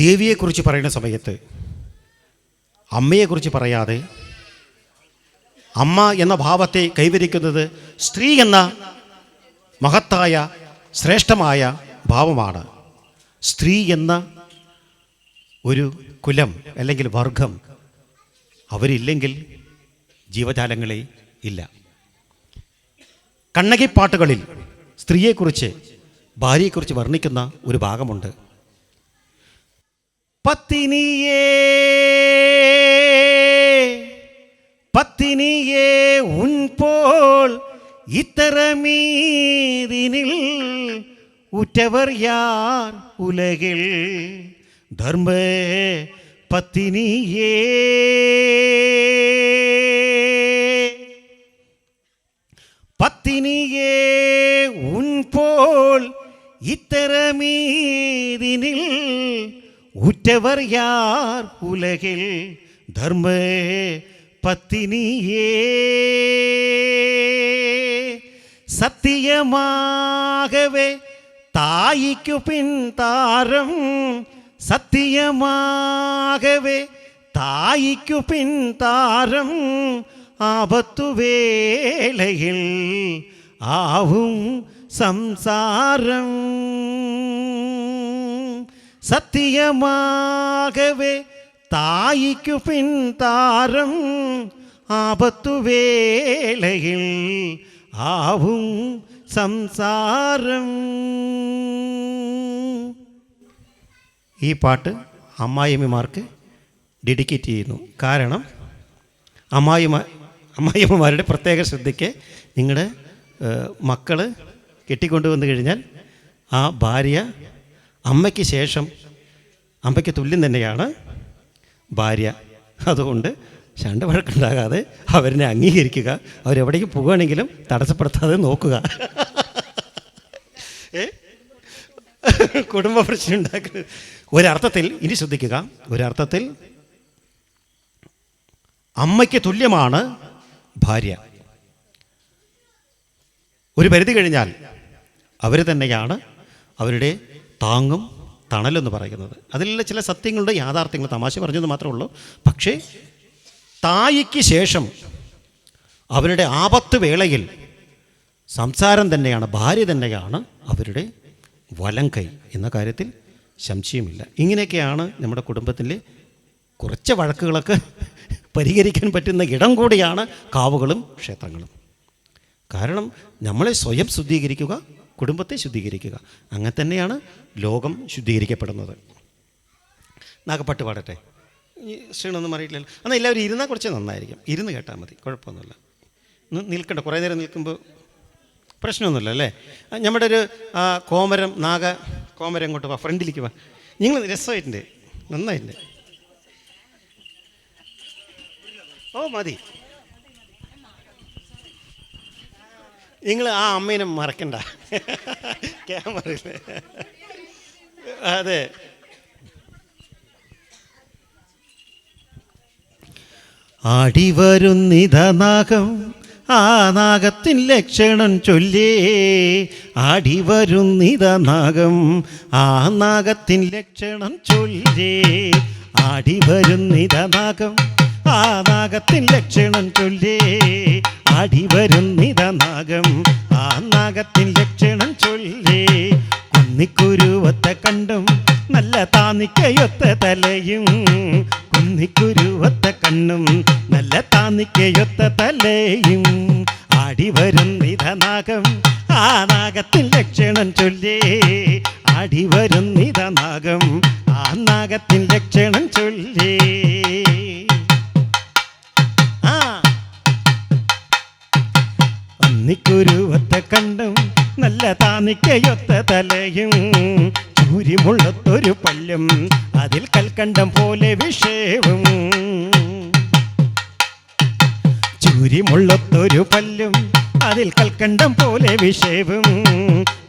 ദേവിയെക്കുറിച്ച് പറയുന്ന സമയത്ത് അമ്മയെക്കുറിച്ച് പറയാതെ അമ്മ എന്ന ഭാവത്തെ കൈവരിക്കുന്നത് സ്ത്രീ എന്ന മഹത്തായ ശ്രേഷ്ഠമായ ഭാവമാണ്. സ്ത്രീ എന്ന ഒരു കുലം അല്ലെങ്കിൽ വർഗം അവരില്ലെങ്കിൽ ജീവജാലങ്ങളെ ഇല്ല. കണ്ണകിപ്പാട്ടുകളിൽ സ്ത്രീയെക്കുറിച്ച് ഭാര്യയെക്കുറിച്ച് വർണ്ണിക്കുന്ന ഒരു ഭാഗമുണ്ട്. പത്തിനിയേ പത്തിനിയേ ഉൻപോൽ ഇത്തരമീതിനിൽ ഉറ്റവർ യാർ ഉലകിൽ ധർമ്മ പത്തിനിയേ. പത്തിനിയേ ഉൻപോൽ ഇത്തരമീതിനിൽ ഉറ്റവർ യാർ ഉലകിൽ ധർമ്മ പത്തിനിയേ. സത്യമാകവേ തായിക്കു പിൻതാരം, സത്യമാകവേ തായിക്കു പിൻതാരം, ആപത്തുവേളയിൽ ആവും സംസാരം. സത്യമാകവേ തായിക്കു പിൻതാരം, ആപത്തുവേളയിൽ ആവും സംസാരം. ഈ പാട്ട് അമ്മായിയമ്മമാർക്ക് ഡെഡിക്കേറ്റ് ചെയ്യുന്നു. കാരണം അമ്മായിയമ്മമാരുടെ പ്രത്യേക ശ്രദ്ധയ്ക്ക് നിങ്ങളുടെ മക്കൾ കെട്ടിക്കൊണ്ടുവന്നു കഴിഞ്ഞാൽ ആ ഭാര്യ അമ്മയ്ക്ക് ശേഷം അമ്മയ്ക്ക് തുല്യം തന്നെയാണ് ഭാര്യ. അതുകൊണ്ട് ശണ്ട വഴക്കുണ്ടാകാതെ അവരെ അംഗീകരിക്കുക. അവരെവിടേക്ക് പോകുകയാണെങ്കിലും തടസ്സപ്പെടുത്താതെ നോക്കുക. കുടുംബ പ്രശ്നം ഉണ്ടാക്കുന്നത് ഒരർത്ഥത്തിൽ, ഇനി ശ്രദ്ധിക്കുക, ഒരർത്ഥത്തിൽ അമ്മയ്ക്ക് തുല്യമാണ് ഭാര്യ. ഒരു പരിധി കഴിഞ്ഞാൽ അവർ തന്നെയാണ് അവരുടെ താങ്ങും തണലെന്ന് പറയുന്നത്. അതിലുള്ള ചില സത്യങ്ങളുടെ യാഥാർത്ഥ്യങ്ങൾ തമാശ പറഞ്ഞത് മാത്രമേ ഉള്ളൂ. പക്ഷേ തായിക്ക് ശേഷം അവരുടെ ആപത്ത് വേളയിൽ സംസാരം തന്നെയാണ്, ഭാര്യ തന്നെയാണ് അവരുടെ വലം കൈ എന്ന കാര്യത്തിൽ സംശയമില്ല. ഇങ്ങനെയൊക്കെയാണ് നമ്മുടെ കുടുംബത്തിലെ കുറച്ച് വഴക്കുകളൊക്കെ പരിഹരിക്കാൻ പറ്റുന്ന ഇടം കൂടിയാണ് കാവുകളും ക്ഷേത്രങ്ങളും. കാരണം നമ്മളെ സ്വയം ശുദ്ധീകരിക്കുക, കുടുംബത്തെ ശുദ്ധീകരിക്കുക. അങ്ങനെ തന്നെയാണ് ലോകം ശുദ്ധീകരിക്കപ്പെടുന്നത്. നാഗപ്പാട്ട് പാടട്ടെ. ഈ ക്ഷീണമൊന്നും അറിയില്ലല്ലോ. എന്നാൽ എല്ലാവരും ഇരുന്നാൽ കുറച്ച് നന്നായിരിക്കും. ഇരുന്ന് കേട്ടാൽ മതി, കുഴപ്പമൊന്നുമില്ല. നിൽക്കണ്ട, കുറേ നേരം നിൽക്കുമ്പോൾ പ്രശ്നമൊന്നുമില്ല അല്ലേ. നമ്മുടെ ഒരു കോമരം കോമരം ഇങ്ങോട്ട് വാ, ഫ്രണ്ടിലേക്ക് വാ. നിങ്ങൾ രസമായിട്ടുണ്ട്, നന്നായിട്ടുണ്ട്. ഓ മതി. നിങ്ങൾ ആ അമ്മേനെ മറക്കണ്ട, ക്യാമറയിൽ. അതെ, ആടിവരുന്നിതനാഗം ആ നാഗത്തിൻ ലക്ഷണം ചൊല്ലേ. ആടിവരുന്നിതനാഗം ആ നാഗത്തിൻ ലക്ഷണം ചൊല്ലേ. ആടിവരുന്നിതനാഗം ആ നാഗത്തിൻ ലക്ഷണം ചൊല്ലേ. ആടിവരുന്നിതനാഗം ആ നാഗത്തിൻ ലക്ഷണം ചൊല്ലേ. കുന്നിക്കുരുവത്തെ കണ്ടും നല്ല താന്നിക്കയൊത്ത തലയും, കുന്നിക്കുരുവത്തെ കണ്ണും നല്ല താന്നിക്കയൊത്ത തലയും. ആടിവരുന്നിതനാഗം ആ നാഗത്തിൻ ലക്ഷണം ചൊല്ലേ. ആടിവരുന്നിതനാഗം ആ നാഗത്തിൻ ലക്ഷണം ചൊല്ലേ. കുന്നിക്കുരുവത്തെ കണ്ടും നല്ല താന്നിക്കയൊത്ത തലയും, ചൂരിമുള്ളത്തൊരു പല്ലും അതിൽ കൽക്കണ്ടം പോലെ വിഷയവും. ചൂരിമുള്ളത്തൊരു പല്ലും അതിൽ കൽക്കണ്ടം പോലെ വിഷയവും.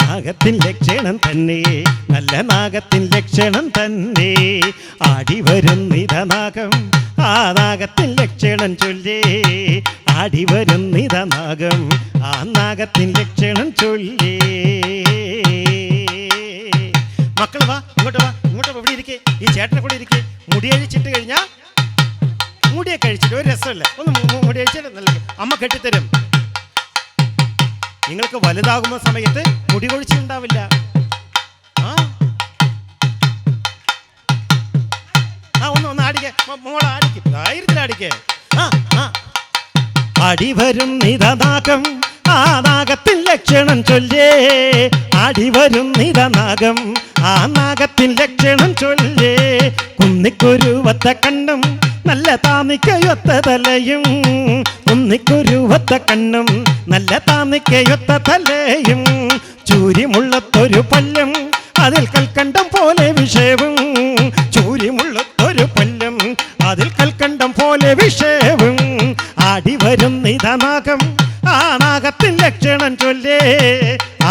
നാഗത്തിൻ ലക്ഷണം തന്നെ, നല്ല നാഗത്തിൻ ലക്ഷണം തന്നെ. ആടിവരുന്നിതനാഗം ആ നാഗത്തിൻ ലക്ഷണം ചൊല്ലേ. ആടിവരുന്നിതനാഗം ആ നാഗത്തിൻ ലക്ഷണം ചൊല്ലേ. മക്കൾ വാ, ഇങ്ങോട്ട് വാ. ഇങ്ങോട്ട് ഇവിടെ ഇരിക്കേ, ഈ ചേട്ടനെ കൂടെ ഇരിക്കേ. മുടി അഴിച്ചിട്ട് കഴിഞ്ഞാൽ മുടിയൊക്കെ അഴിച്ചിട്ട് ഒരു രസമല്ല. ഒന്ന് മുടി അഴിച്ചിട്ട് നല്ല അമ്മ കെട്ടിത്തരും. നിങ്ങൾക്ക് വലുതാകുന്ന സമയത്ത് മുടി കൊഴിച്ചിട്ടുണ്ടാവില്ല. ഒന്ന് ആടിക്കേ മോളെ, ആടിക്ക്, ധൈര്യത്തിലാടിക്കേ. അടിവരും നിതനാഗം, ആ നാഗത്തിൻ ലക്ഷണം ചൊല്ലേ. അടിവരും നിതനാഗം, ആ നാഗത്തിൻ ലക്ഷണം ചൊല്ലേ. കുന്നിക്കുരുവത്ത കണ്ണും നല്ല താന്നിക്കയൊത്ത തലയും. കുന്നിക്കുരുവത്ത കണ്ണും നല്ല താന്നിക്കയൊത്ത തലയും. ചൂരിമുള്ളത്തൊരു പല്ലും അതിൽ കൽക്കണ്ടം പോലെ വിഷയവും. ചൂരിമുള്ളത്തൊരു പല്ലും അതിൽ കൽക്കണ്ടം പോലെ വിഷയവും. അടിവരും നിതനാഗം, ആ നാഗത്തിൻ ലക്ഷണം ചൊല്ലേ.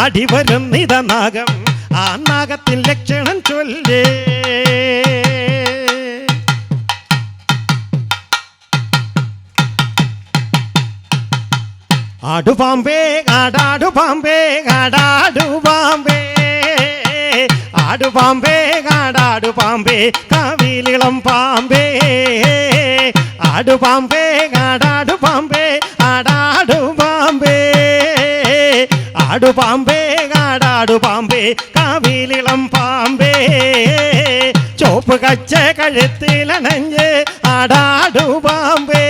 അടിവരും നിതനാഗം, ആ നാഗത്തിൻ ലക്ഷണം ചൊല്ലേ. ആടുപാമ്പേ ആടാടുപാമ്പേ ആടാടുപാമ്പേ. ആടുപാമ്പേ ആടാടുപാമ്പേ കാവിലിളം പാമ്പേ. ആടുപാമ്പേ ആടാടുപാമ്പേ ആടാടുപാമ്പേ. ആടുപാമ്പേ ആടാടുപാമ്പേ കാവിലിളം പാമ്പേ. ചോപ്പ് കച്ച കഴുത്തിലണഞ്ഞ് ആടാടുപാമ്പേ.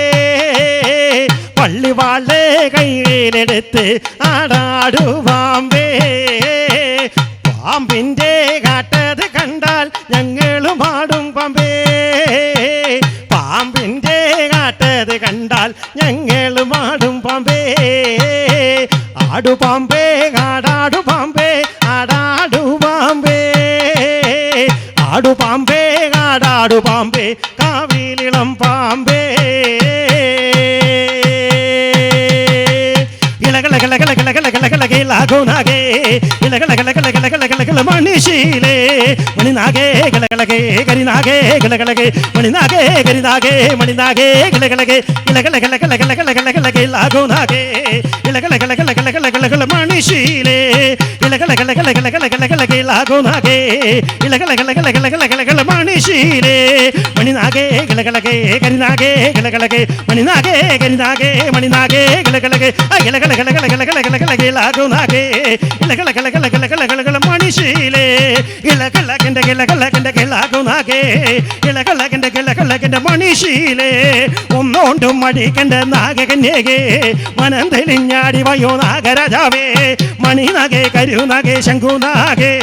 പള്ളിവാളെ കയ്യിലെടുത്ത് ആടാടുപാമ്പേ. പാമ്പിൻ്റെ കാട്ടത് കണ്ടാൽ ഞങ്ങളും ആടും പാമ്പേ. പാമ്പിൻ്റെ കാട്ടത് കണ്ടാൽ ഞങ്ങളും ആടും പാമ്പേ. ആടുപാമ്പേ ആടാടുപാമ്പേ ആടാടുപാമ്പേ. ആടുപാമ്പേ ആടാടുപാമ്പേ കാവിലിളം പാമ്പേ. ലാഗോനാകെ മണിശീലേ മണിനാകെ ഗലഗലകെ കരിനാകെ ഗലഗലകെ മണിനാകെ കരിനാകെ മണിനാകെ ഗലഗലകെ ഗലഗലഗലഗലഗലഗലഗലഗലഗെ ലാഗോനാകെ ഗലഗലഗലഗലഗലഗലഗലഗല മണിശീലേ ഗലഗലഗലഗലഗലഗലഗലഗലഗെ ലാഗോനാകെ ഗലഗലഗലഗലഗലഗലഗലഗല മണിശീലേ മണിനാകെ ഗലഗലകെ കരിനാകെ ഗലഗലകെ മണിനാകെ കരിനാകെ മണിനാകെ ഗലഗലകെ ഗലഗലഗലഗലഗലഗലഗലഗലഗെ ലാഗോനാകെ ഗലഗലഗലഗലഗലഗലഗലഗല മണിശീലേ ഗലഗലഗന്റെ ഗലഗലഗന്റെ ഗലാഗോനാകെ ഗലഗലഗന്റെ ഗലഗലഗന്റെ മണിശീലേ. ഒന്നോണ്ടും മടിക്കണ്ട നാഗകന്യകേ മനം തെളിഞ്ഞാടി വയോ നാഗരാജാവേ. മണിനാകെ കരുനാകെ ശംഖുനാകെ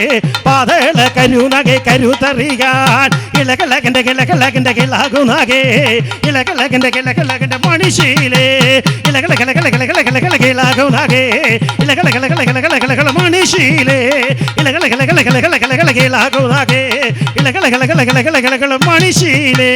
പാതള കരുനാകെ കരുതറിയാൻ ഗലഗലഗന്റെ ഗലഗലഗന്റെ ഗലാഗോനാകെ ഗലഗലഗന്റെ ഗലഗലഗന്റെ മണിശീലേ ഗലഗലഗലഗലഗലഗലഗലഗല ഗലാഗോനാകെ ഗലഗലഗലഗലഗലഗലഗല മണിശീലേ ഗലഗലഗലഗലഗലഗലഗലഗല ഗലാഗോനാകെ ഗലഗലഗലഗലഗലഗലഗല മണിശീലേ.